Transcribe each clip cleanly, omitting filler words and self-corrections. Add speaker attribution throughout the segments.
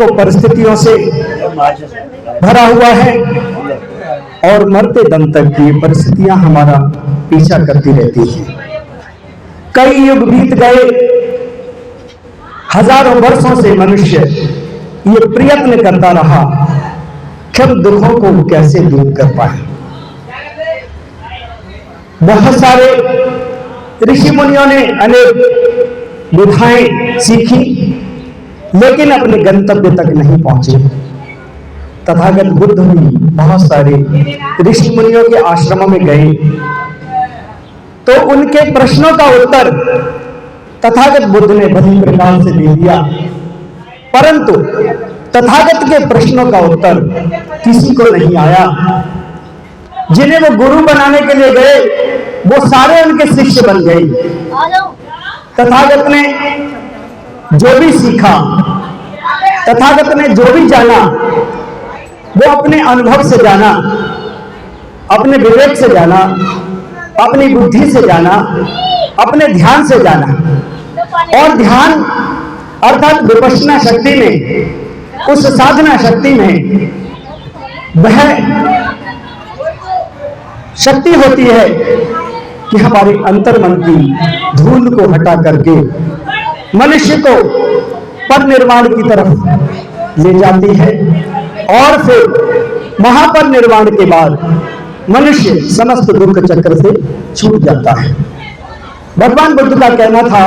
Speaker 1: को परिस्थितियों से भरा हुआ है और मरते दम तक ये परिस्थितियां हमारा पीछा करती रहती हैं। कई युग बीत गए, हजारों वर्षों से मनुष्य ये प्रयत्न करता रहा कि हम दुखों को कैसे दूर कर पाए। बहुत सारे ऋषि मुनियों ने अनेक विधाएं सीखी, लेकिन अपने गंतव्य तक नहीं पहुंचे। तथागत बुद्ध भी बहुत सारे ऋषि मुनियों के आश्रमों में गए तो उनके प्रश्नों का उत्तर तथागत बुद्ध ने भली प्रकार से दे दिया, परंतु तथागत के प्रश्नों का उत्तर किसी को नहीं आया। जिन्हें वो गुरु बनाने के लिए गए वो सारे उनके शिष्य बन गए। तथागत ने जो भी सीखा, तथागत ने जो भी जाना, वो अपने अनुभव से जाना, अपने विवेक से जाना, अपनी बुद्धि से जाना, अपने ध्यान से जाना। और ध्यान अर्थात विपश्यना शक्ति में, उस साधना शक्ति में वह शक्ति होती है कि हमारे अंतर्मन की धूल को हटा करके मनुष्य को परिनिर्वाण की तरफ ले जाती है। और फिर महापरिनिर्वाण के बाद मनुष्य समस्त दुख चक्र से छूट जाता है। भगवान बुद्ध का कहना था,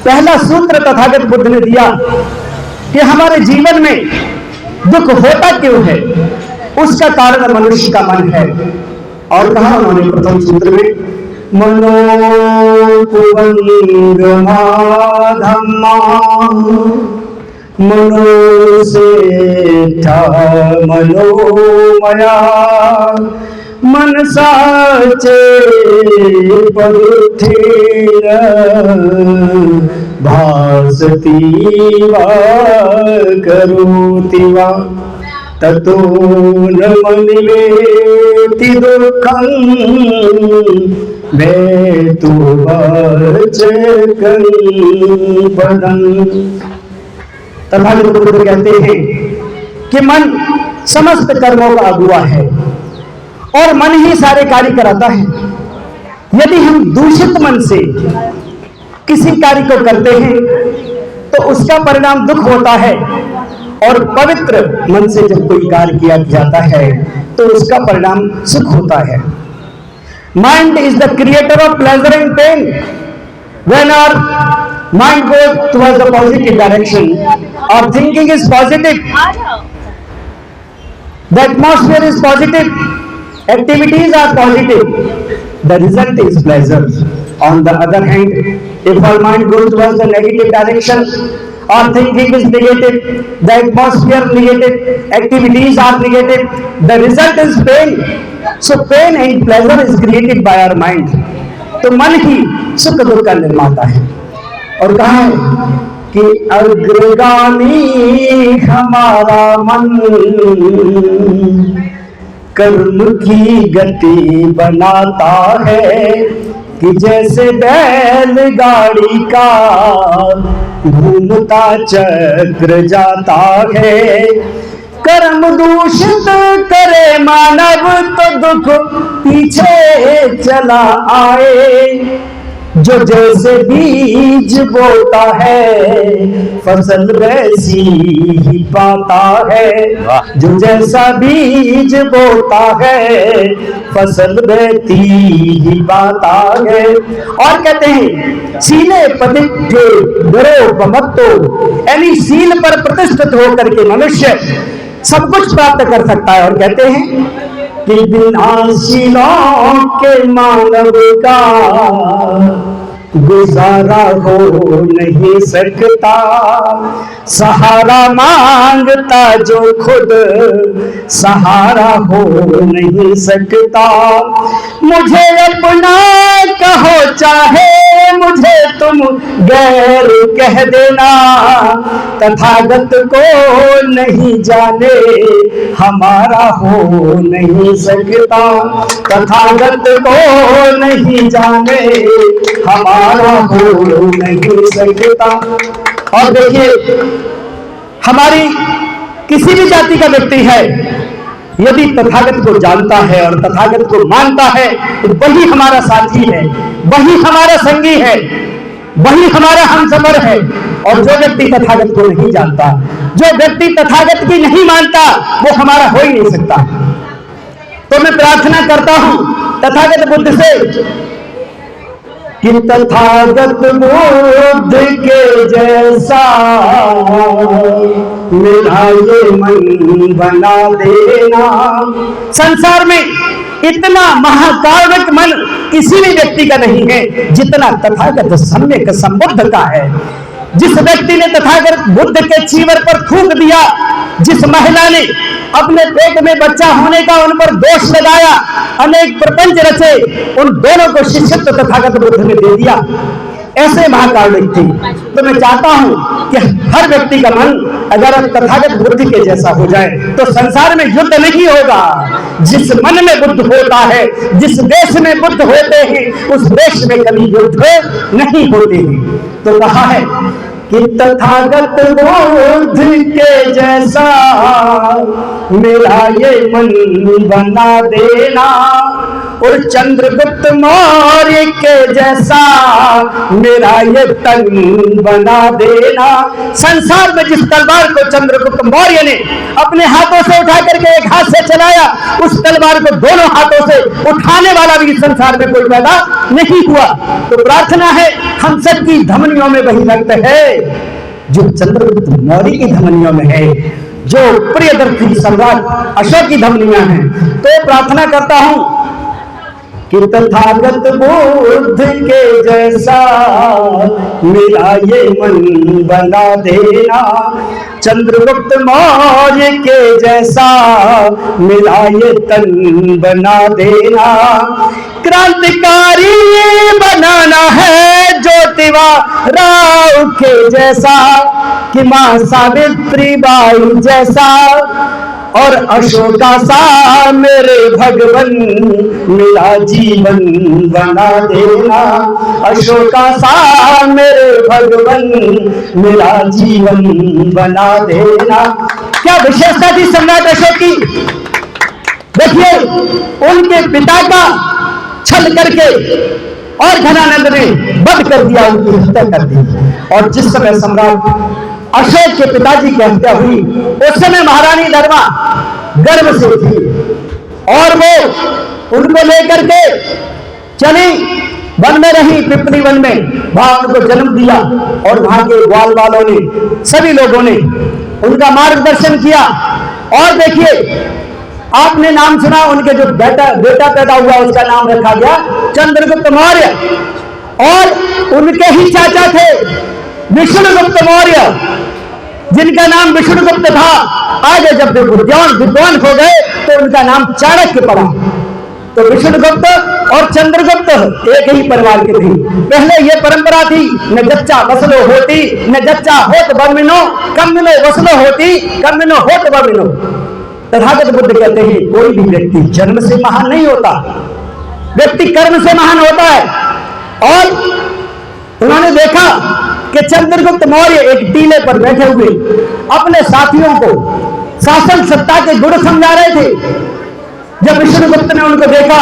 Speaker 1: पहला सूत्र तथागत बुद्ध ने दिया कि हमारे जीवन में दुख होता क्यों है, उसका कारण मनुष्य का मन है। और कहा उन्होंने प्रथम सूत्र में, मनो पुवंगमा धम्मा मनो सेठा मनोमया मनसा चेत् परुत्थेन भासति वा करोति वा ततो न मनिवेति दुःखं वेतु वाचकं पदम्। तथागत बुद्ध कहते हैं कि मन समस्त कर्मों का अगुवा है और मन ही सारे कार्य कराता है। यदि हम दूषित मन से किसी कार्य को करते हैं तो उसका परिणाम दुख होता है, और पवित्र मन से जब कोई कार्य किया जाता है तो उसका परिणाम सुख होता है। Mind is the creator of pleasure and pain. When our mind goes towards the positive direction, our thinking is positive, the atmosphere is positive, activities are positive, the result is pleasure. On the other hand, if our mind goes towards the negative direction, our thinking is negative, the atmosphere negative, activities are negative, the result is pain. So pain and pleasure is created by our mind. तो मन ही सुख दुख का निर्माता है। और कहा है कि अग्रगामी हमारा मन कर्म की गति बनाता है, कि जैसे बैलगाड़ी का घूमता चक्र जाता है। कर्म दूषित करे मानव तो दुख पीछे चला आए। जो जैसे बीज बोता है फसल वैसी ही पाता है। जो जैसा बीज बोता है फसल वैसी ही पाता है। और कहते हैं सीले पतिठे गरो पमत्तो, यानी सील पर प्रतिष्ठित होकर के मनुष्य सब कुछ प्राप्त कर सकता है। और कहते हैं कि बिना शीलों के मानव का गुजारा हो नहीं सकता। सहारा मांगता जो खुद सहारा हो नहीं सकता। मुझे अपना कहो चाहे मुझे तुम गैर कह देना। तथागत को नहीं जाने हमारा हो नहीं सकता। तथागत को नहीं जाने हमारा हो नहीं सकता। और देखिए हमारी किसी भी जाति का व्यक्ति है, यदि तथागत को जानता है और तथागत को मानता है तो वही हमारा साथी है, वही हमारा संगी है, वही हमारा हमसफर है। और जो व्यक्ति तथागत को नहीं जानता, जो व्यक्ति तथागत की नहीं मानता, वो हमारा हो ही नहीं सकता। तो मैं प्रार्थना करता हूं तथागत बुद्ध से कि तथागत बुद्ध के जैसा मेरा ये मन बना देना। संसार में इतना महाकारुणिक मन किसी भी व्यक्ति का नहीं है जितना तथागत सम्यक संबुद्ध का है। जिस व्यक्ति ने तथागत बुद्ध के चीवर पर थूक दिया, जिस महिला ने अपने पेट में बच्चा होने का उन पर दोष लगाया, अनेक प्रपंच रचे, उन दोनों को शिष्यत्व तथागत बुद्ध ने दे दिया। ऐसे महाकारुणिक थी। तो मैं चाहता हूं कि हर व्यक्ति का मन अगर तथागत बुद्ध के जैसा हो जाए तो संसार में युद्ध नहीं होगा। जिस मन में बुद्ध होता है, जिस देश में बुद्ध होते हैं, उस देश में कभी युद्ध नहीं होते हैं। तो कहा है कि तथागत बुद्ध के जैसा मेरा ये मन बना देना, और चंद्रगुप्त मौर्य के जैसा मेरा ये तन बना देना। संसार में जिस तलवार को चंद्रगुप्त मौर्य ने अपने हाथों से उठा करके एक हाथ से चलाया, उस तलवार को दोनों हाथों से उठाने वाला भी संसार में कोई पैदा नहीं हुआ। तो प्रार्थना है हम सब की धमनियों में वही रक्त है जो चंद्रगुप्त मौर्य की धमनियों में है, जो प्रियदर्शी सम्राट अशोक की धमनियां हैं। तो प्रार्थना करता हूं कि तथागत बुद्ध के जैसा मेरा ये मन बना देना, चंद्रगुप्त मौर्य के जैसा मेरा ये तन बना देना। क्रांतिकारी बनाना है ज्योतिबा राव के जैसा, कि मां सावित्री बाई जैसा, और अशोका सा मेरे भगवन मेरा जीवन बना देना। अशोका सा मेरे भगवन मेरा जीवन बना देना। क्या विशेषता थी सम्राट अशोक की। देखिए उनके पिता का छल करके और घनानंद ने वध कर दिया, उनकी हत्या कर दी। और जिस समय सम्राट अशोक के पिताजी की हत्या हुई, उस समय महारानी धर्मा गर्भ से थी और वो उनको लेकर के चली, वन में रही, पिपली वन में, वहां उनको जन्म दिया। और वहां के ग्वाल वालों ने, सभी लोगों ने उनका मार्गदर्शन किया। और देखिए आपने नाम सुना, उनके जो बेटा पैदा हुआ उसका नाम रखा गया चंद्रगुप्त मौर्य, और उनके ही चाचा थे विष्णुगुप्त मौर्य, जिनका नाम विष्णुगुप्त था। आगे जब वे विद्वान हो गए तो उनका नाम चाणक्य पड़ा। तो विष्णुगुप्त और चंद्रगुप्त एक ही परिवार के थे। पहले ये परंपरा थी, न जच्चा वसलो होती, न जच्चा होत बमिनो, कमिनो वसलो होती, कमिनो होत बमिनो। तथागत बुद्ध कहते हैं कोई भी व्यक्ति जन्म से महान नहीं होता, व्यक्ति कर्म से महान होता है। और उन्होंने देखा कि चंद्रगुप्त मौर्य एक टीले पर बैठे हुए अपने साथियों को शासन सत्ता के गुण समझा रहे थे। जब विष्णुगुप्त ने उनको देखा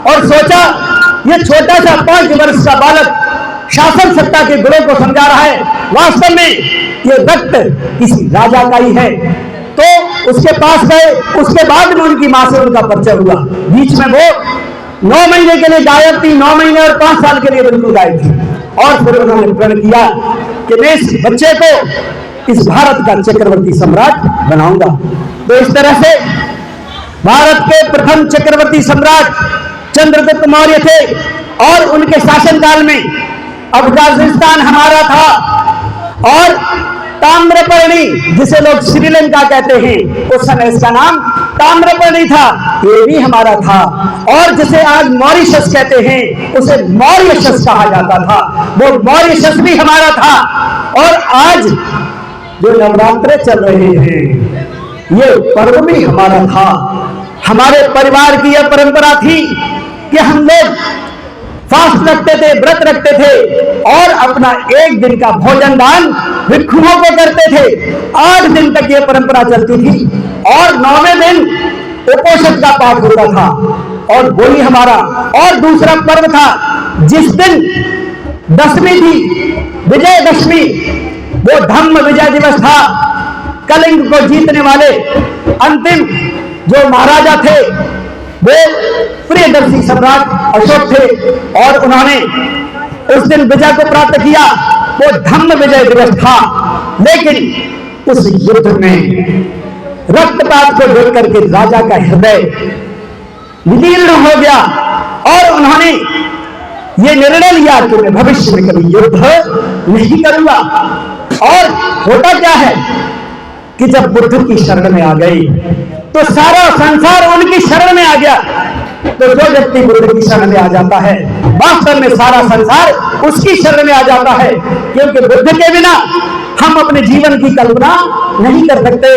Speaker 1: और सोचा ये छोटा सा 5 वर्ष का बालक शासन सत्ता के गुणों को समझा रहा है, वास्तव में ये रक्त किसी राजा का ही है। तो उसके पास गए, उसके बाद में उनकी मां से उनका परिचय हुआ। बीच में वो 9 महीने के लिए गायब थी, 9 महीने और 5 साल के लिए बिल्कुल गायब थी। और फिर उन्होंने प्रण किया कि मैं इस बच्चे को इस भारत का चक्रवर्ती सम्राट बनाऊंगा। तो इस तरह से भारत के प्रथम चक्रवर्ती सम्राट चंद्रगुप्त मौर्य थे। और उनके शासनकाल में अफगानिस्तान हमारा था, और ताम्रपर्णी जिसे लोग श्रीलंका कहते हैं, उस समय इसका नाम ताम्रपर्णी था, ये भी हमारा था। और जिसे आज मॉरिशस कहते हैं उसे मॉरिशस कहा जाता था, वो मॉरिशस भी हमारा था। और आज जो नवरात्र चल रहे हैं ये पर्व भी हमारा था। हमारे परिवार की यह परंपरा थी कि हम लोग फास्ट रखते थे, व्रत रखते थे और अपना एक दिन का भोजन दान भिक्षुओं को करते थे। 8 दिन तक यह परंपरा चलती थी और 9वें दिन उपोषण का पाठ होता था। और वही हमारा और दूसरा पर्व था जिस दिन दशमी थी, विजयदशमी, वो धम्म विजय दिवस था। कलिंग को जीतने वाले अंतिम जो महाराजा थे वो प्रियदर्शी सम्राट अशोक थे और उन्होंने उस दिन विजय को प्राप्त किया। वो धम्म विजय दिवस था। लेकिन उस युद्ध में रक्तपात को देख करके राजा का हृदय विदीर्ण हो गया और उन्होंने ये निर्णय लिया कि मैं भविष्य में कभी युद्ध नहीं करूंगा। और होता क्या है कि जब बुद्ध की शरण में आ गई तो सारा संसार उनकी शरण में आ गया। तो जो व्यक्ति बुद्ध की शरण में आ जाता है वास्तव में सारा संसार उसकी शरण में आ जाता है, क्योंकि बुद्ध के बिना हम अपने जीवन की कल्पना नहीं कर सकते।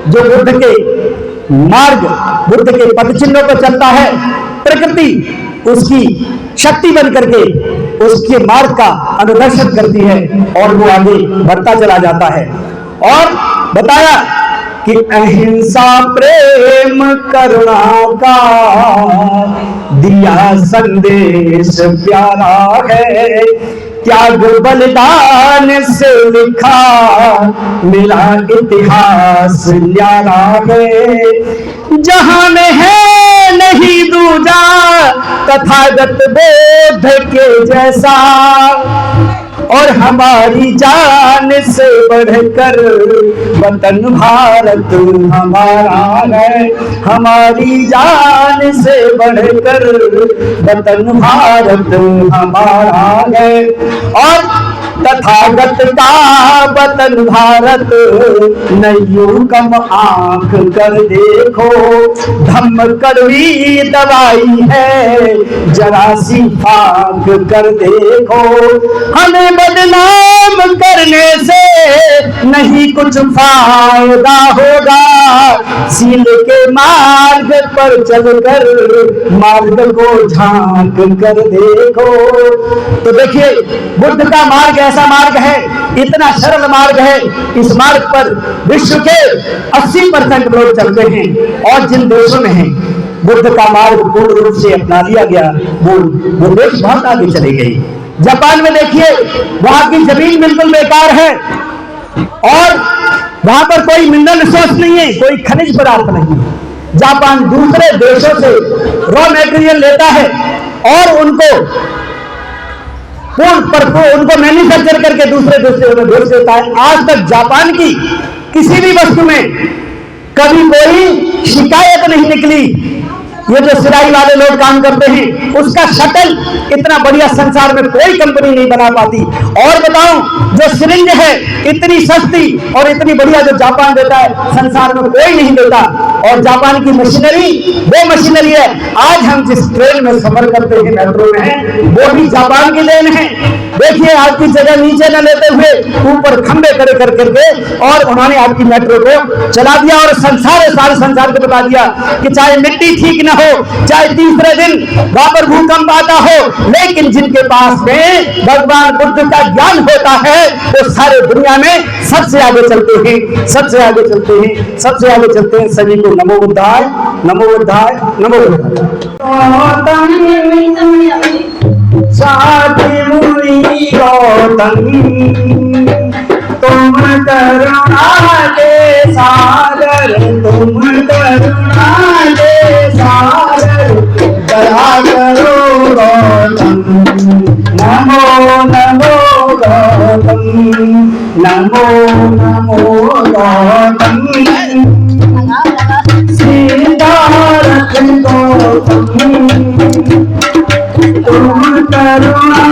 Speaker 1: जो बुद्ध के मार्ग, बुद्ध के पद चिन्हों पर चलता है, प्रकृति उसकी शक्ति बन करके उसके मार्ग का अनुदर्शन करती है और वो आगे बढ़ता चला जाता है। और बताया कि अहिंसा प्रेम करुणा का दिया संदेश प्यारा है, त्याग बलिदान से लिखा मेरा इतिहास न्यारा है। जहां में है नहीं दूजा तथागत बोध के जैसा, और हमारी जान से बढ़कर वतन भारत हमारा है, हमारी जान से बढ़कर वतन भारत हमारा है। और तथागत का वतन भारत नैयू कम आंख कर देखो, धम्म कड़वी दवाई है जरा सी फाक कर देखो। हमें बदनाम करने से नहीं कुछ फायदा होगा, सील के मार्ग पर चलकर मार्ग को झांक कर देखो। तो देखिए बुद्ध का मार्ग ऐसा मार्ग है, इतना सरल मार्ग है। इस मार्ग पर विश्व के 80% लोग चलते हैं और जिन देशों में है बुद्ध का मार्ग पूर्ण रूप से अपना लिया गया वो देश बहुत आगे चले गए। जापान में देखिए वहां की जमीन बिल्कुल बेकार है और वहां पर कोई मिनरल रिसोर्स नहीं है, कोई खनिज पदार्थ नहीं है। जापान दूसरे देशों से रॉ मटेरियल लेता है और उनको उनको मैन्युफैक्चर करके दूसरे देशों में भेज देता है। आज तक जापान की किसी भी वस्तु में कभी कोई शिकायत नहीं निकली। ये जो सिलाई वाले लोग काम करते हैं उसका शटल इतना बढ़िया संसार में कोई कंपनी नहीं बना पाती। और बताऊं जो सिरिंज है इतनी सस्ती और इतनी बढ़िया जो जापान देता है संसार में कोई नहीं देता। और जापान की मशीनरी वो मशीनरी है, आज हम जिस ट्रेन में सफर करते हैं मेट्रो में वो भी जापान की देन है। देखिए आपकी जगह नीचे न लेते हुए ऊपर खंबे करे कर करके और उन्होंने आपकी मेट्रो को चला दिया और सारे संसार को बता दिया कि चाहे मिट्टी ठीक न हो, चाहे तीसरे दिन वहां पर भूकंप आता हो, लेकिन जिनके पास में भगवान बुद्ध का ज्ञान होता है वो सारे दुनिया में सबसे आगे चलते हैं, सबसे आगे चलते हैं, सबसे आगे चलते हैं। सभी को नमो बुद्धाय, नमो बुद्धाय, नमो बुद्धाय। साथी मुनि गौतम तुम करुणा के सागर, तुम करुणा के सागर, दया करो गौतम। नमो नमो गौतम, नमो नमो गौतम। सिद्धार्थ गौतम तुम करुणा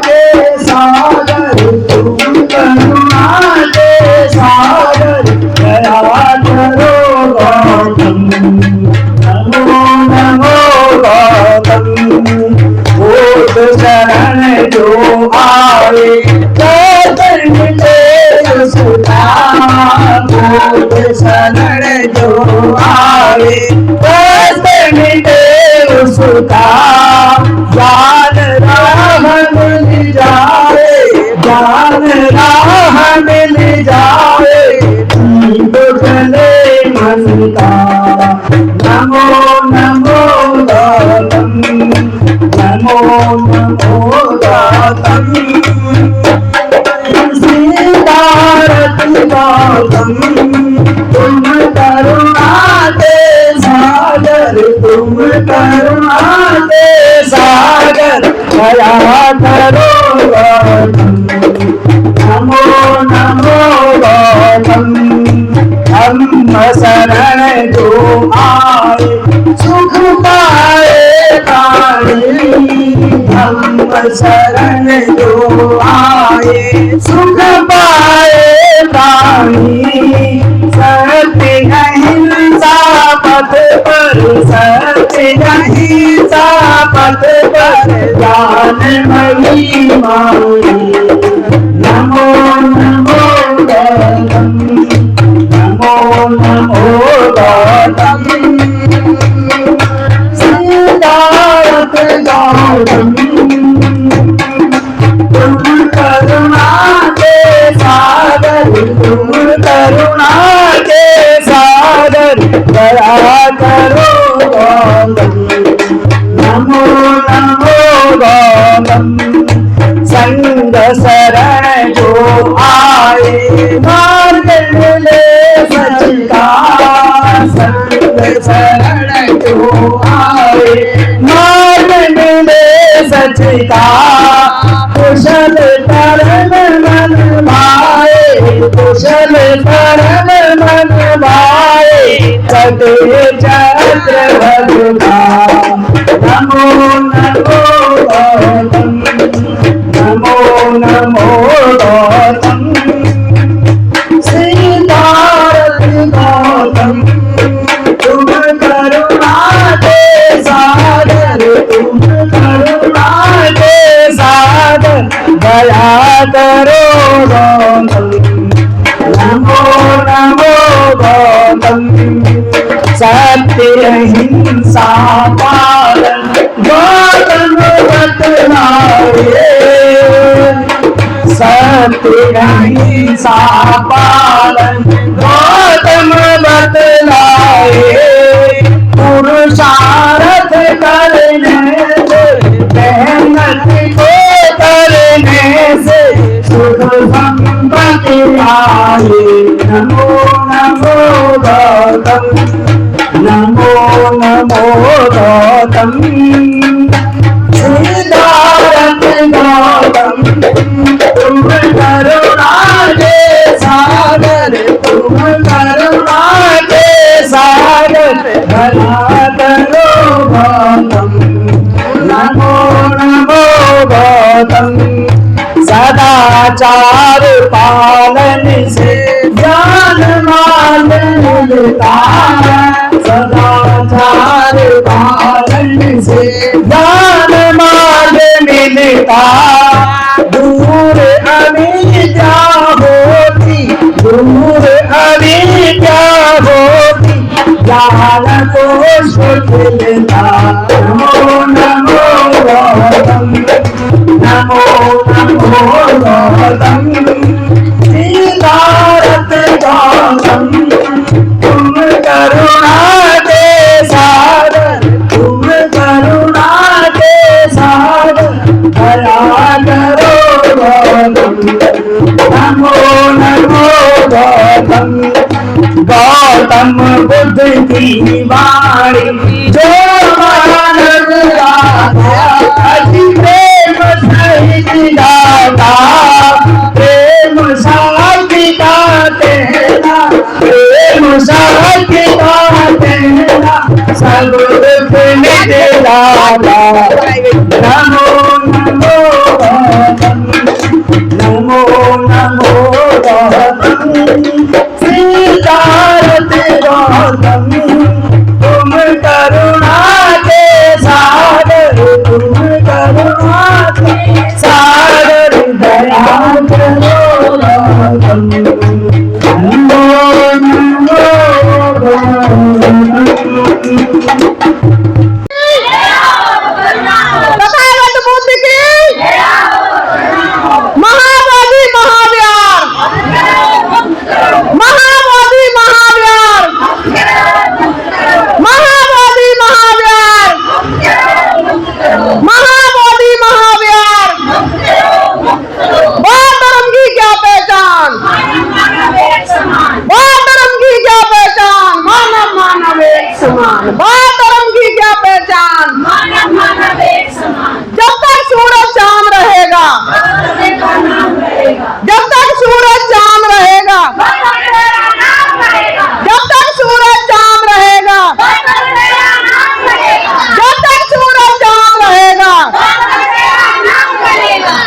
Speaker 1: के सागर, तुम करुणा के सागर, दया करो गौतम। नमो नमो गौतम। भूत शरण जो आवे चरण मिले सुधा, भूत शरण जो आवे चरण मिले का ज्ञान राह मिल जाए, ज्ञान राह मिल जाए, दीप जले मन का। नमो नमो गौतम, नमो नमो गौतम, सिद्धार्थ गौतम, तुम करुणा के सागर, तुम करुणा के सागर, दया करो गौतम। नमो नमो गौतम, धम्म शरण जो आए सुख पाए प्राणी, धम्म शरण जो आए सुख पाए प्राणी। सत्य अहिंसा पथ पर, सत्य अहिंसा पथ पर ज्ञानमयी माई। नमो नमो गौतम, नमो नमो गौतम, सिद्धार्थ गौतम, तुम करुणा के सागर, तुम करुणा के सागर, दया करो गौतम। नमो नमो गौतम, संग शरण जो आए मार्ग मिले सच का, संग शरण जो आए मार्ग मिले सच का। कुशल कर्म मन भाए, कुशल कर्म मन भाए, कटे चक्र भगवा। नमो नमो गौतम, नमो नमो गौतम, सिद्धार्थ गौतम, तुम करुणा के सागर, तुम करुणा के सागर, दया करो गौतम। नमो नमो गौतम, सत्य अहिंसा पालन गौतम बतलाए, सत्य अहिंसा पालन गौतम बतलाए। पुरुषार्थ करने से, मेहनत को करने से सुख संपत्ति आए। नमो नमो गौतम, नमो नमो गौतम, सिद्धार्थ गौतम, तुम करुणा के सागर, तुम करुणा के सागर, भला करो गौतम। नमो नमो गौतम, सदाचार पालन से ज्ञान मार्ग मिलता है, सदाचार पालन से ज्ञान मार्ग मिलता। दूर अविद्या होती, दूर अविद्या होती, ज्ञान को सुख मिलता। नमो नमो गौतम, नमो नमो गौतम, सिद्धार्थ गौतम, तुम करुणा के सागर, तुम करुणा के सागर, दया करो गौतम। नमो नमो गौतम, गौतम बुद्ध की वाणी जो मानव राधा, अति प्रेम सहित गाता, प्रेम साथी का कहना, प्रेम साथी का कहना, सब दुख मिट जाता। नमो नमो गौतम, नमो नमो गौतम, सिद्धार्थ गौतम, तुम करुणा के सागर, तुम करुणा के सागर, दया करो गौतम। नमो नमो गौतम।
Speaker 2: समान। धर्म की क्या पहचान?
Speaker 3: मानव मानव एक समान।
Speaker 2: जब तक सूरज चांद रहेगा, जब तक सूरज चांद रहेगा, जब तक सूरज चांद रहेगा, जब तक सूरज चांद रहेगा,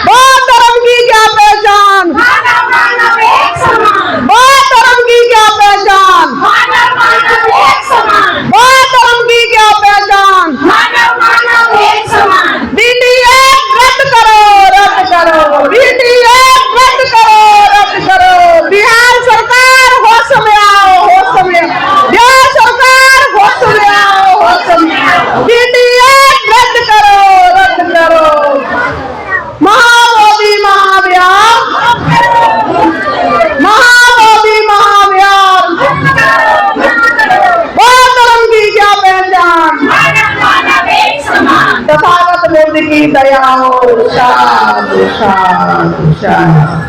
Speaker 2: बौद्ध धर्म की क्या पहचान? बौद्ध धर्म की क्या पहचान? बौद्ध धर्म की क्या पहचान? बीटीए रद्द करो, रद्द करो, बीटीए रद्द करो, रद्द करो। बिहार सरकार होश में आओ, होश में आओ। बिहार सरकार होश में आओ, होश में आओ। बीटीए रद्द करो, रद्द करो। महाबोधि महाविहार, महाबोधि महाविहार। बौद्ध धर्म की क्या पहचान? तथागत बुद्ध की दया हो। शांति शांति शांति।